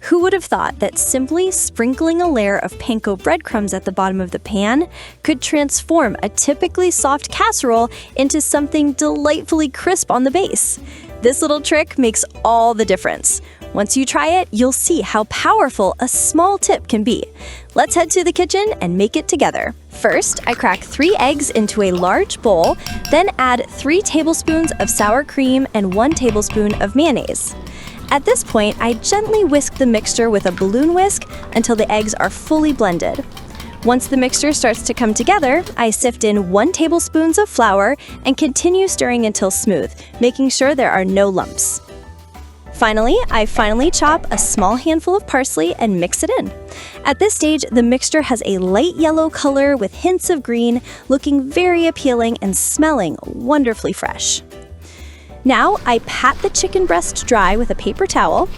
Who would have thought that simply sprinkling a layer of panko breadcrumbs at the bottom of the pan could transform a typically soft casserole into something delightfully crisp on the base? This little trick makes all the difference. Once you try it, you'll see how powerful a small tip can be. Let's head to the kitchen and make it together. First, I crack 3 eggs into a large bowl, then add 3 tablespoons of sour cream and 1 tablespoon of mayonnaise. At this point, I gently whisk the mixture with a balloon whisk until the eggs are fully blended. Once the mixture starts to come together, I sift in 1 tablespoon of flour and continue stirring until smooth, making sure there are no lumps. Finally, I finely chop a small handful of parsley and mix it in. At this stage, the mixture has a light yellow color with hints of green, looking very appealing and smelling wonderfully fresh. Now, I pat the chicken breast dry with a paper towel.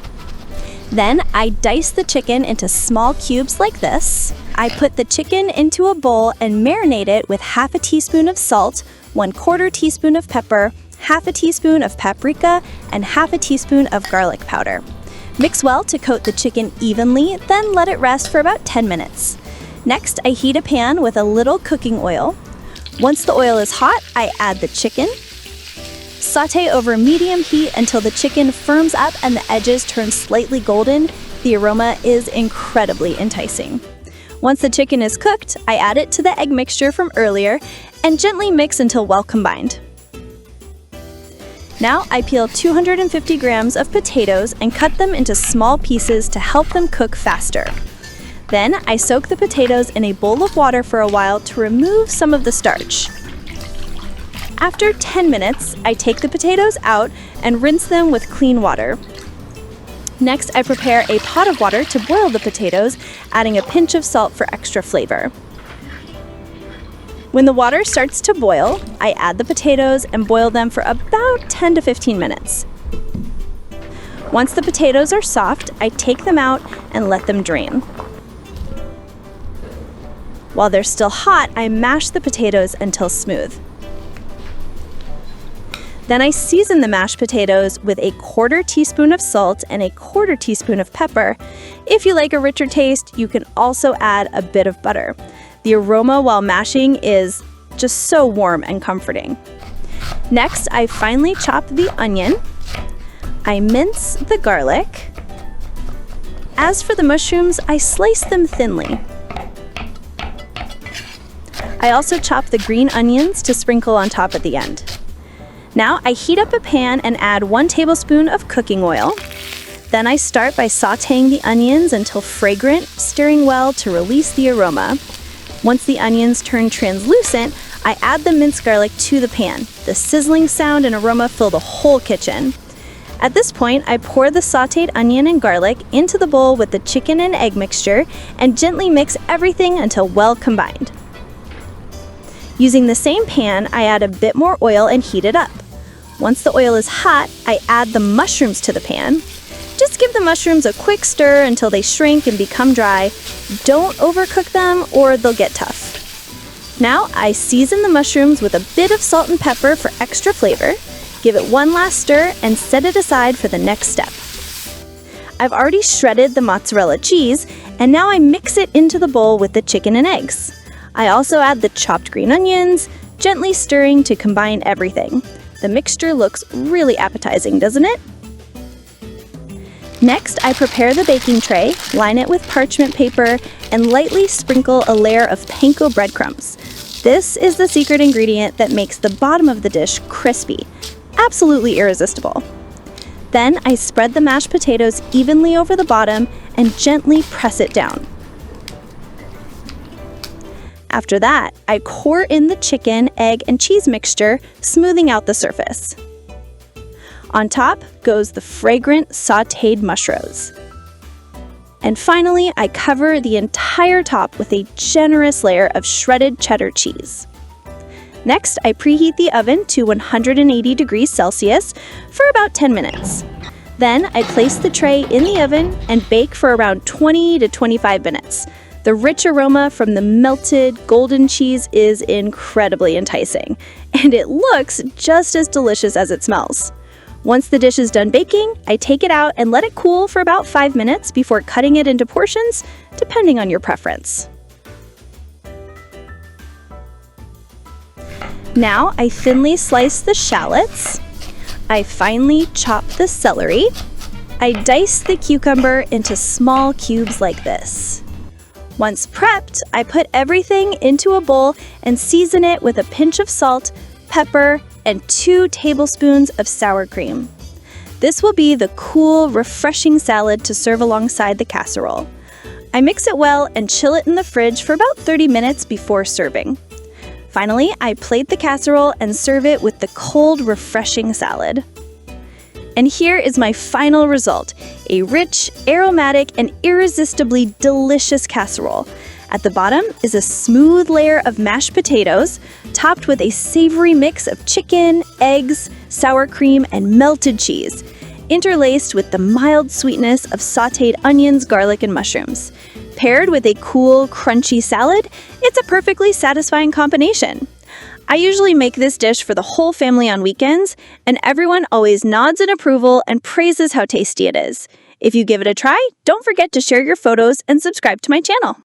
Then, I dice the chicken into small cubes like this. I put the chicken into a bowl and marinate it with half a teaspoon of salt, 1/4 teaspoon of pepper, half a teaspoon of paprika, and half a teaspoon of garlic powder. Mix well to coat the chicken evenly, then let it rest for about 10 minutes. Next, I heat a pan with a little cooking oil. Once the oil is hot, I add the chicken. Sauté over medium heat until the chicken firms up and the edges turn slightly golden. The aroma is incredibly enticing. Once the chicken is cooked, I add it to the egg mixture from earlier and gently mix until well combined. Now I peel 250 grams of potatoes and cut them into small pieces to help them cook faster. Then I soak the potatoes in a bowl of water for a while to remove some of the starch. After 10 minutes, I take the potatoes out and rinse them with clean water. Next, I prepare a pot of water to boil the potatoes, adding a pinch of salt for extra flavor. When the water starts to boil, I add the potatoes and boil them for about 10 to 15 minutes. Once the potatoes are soft, I take them out and let them drain. While they're still hot, I mash the potatoes until smooth. Then I season the mashed potatoes with a 1/4 teaspoon of salt and a 1/4 teaspoon of pepper. If you like a richer taste, you can also add a bit of butter. The aroma while mashing is just so warm and comforting. Next, I finely chop the onion. I mince the garlic. As for the mushrooms, I slice them thinly. I also chop the green onions to sprinkle on top at the end. Now I heat up a pan and add 1 tablespoon of cooking oil. Then I start by sautéing the onions until fragrant, stirring well to release the aroma. Once the onions turn translucent, I add the minced garlic to the pan. The sizzling sound and aroma fill the whole kitchen. At this point, I pour the sautéed onion and garlic into the bowl with the chicken and egg mixture and gently mix everything until well combined. Using the same pan, I add a bit more oil and heat it up. Once the oil is hot, I add the mushrooms to the pan. Just give the mushrooms a quick stir until they shrink and become dry. Don't overcook them or they'll get tough. Now I season the mushrooms with a bit of salt and pepper for extra flavor. Give it one last stir and set it aside for the next step. I've already shredded the mozzarella cheese, and now I mix it into the bowl with the chicken and eggs. I also add the chopped green onions, gently stirring to combine everything. The mixture looks really appetizing, doesn't it? Next, I prepare the baking tray, line it with parchment paper, and lightly sprinkle a layer of panko breadcrumbs. This is the secret ingredient that makes the bottom of the dish crispy. Absolutely irresistible. Then I spread the mashed potatoes evenly over the bottom and gently press it down. After that, I pour in the chicken, egg, and cheese mixture, smoothing out the surface. On top goes the fragrant sautéed mushrooms. And finally, I cover the entire top with a generous layer of shredded cheddar cheese. Next, I preheat the oven to 180 degrees Celsius for about 10 minutes. Then I place the tray in the oven and bake for around 20 to 25 minutes. The rich aroma from the melted golden cheese is incredibly enticing, and it looks just as delicious as it smells. Once the dish is done baking, I take it out and let it cool for about 5 minutes before cutting it into portions, depending on your preference. Now I thinly slice the shallots. I finely chop the celery. I dice the cucumber into small cubes like this. Once prepped, I put everything into a bowl and season it with a pinch of salt, pepper, and 2 tablespoons of sour cream. This will be the cool, refreshing salad to serve alongside the casserole. I mix it well and chill it in the fridge for about 30 minutes before serving. Finally, I plate the casserole and serve it with the cold, refreshing salad. And here is my final result, a rich, aromatic, and irresistibly delicious casserole. At the bottom is a smooth layer of mashed potatoes, topped with a savory mix of chicken, eggs, sour cream, and melted cheese, interlaced with the mild sweetness of sautéed onions, garlic, and mushrooms. Paired with a cool, crunchy salad, it's a perfectly satisfying combination. I usually make this dish for the whole family on weekends, and everyone always nods in approval and praises how tasty it is. If you give it a try, don't forget to share your photos and subscribe to my channel.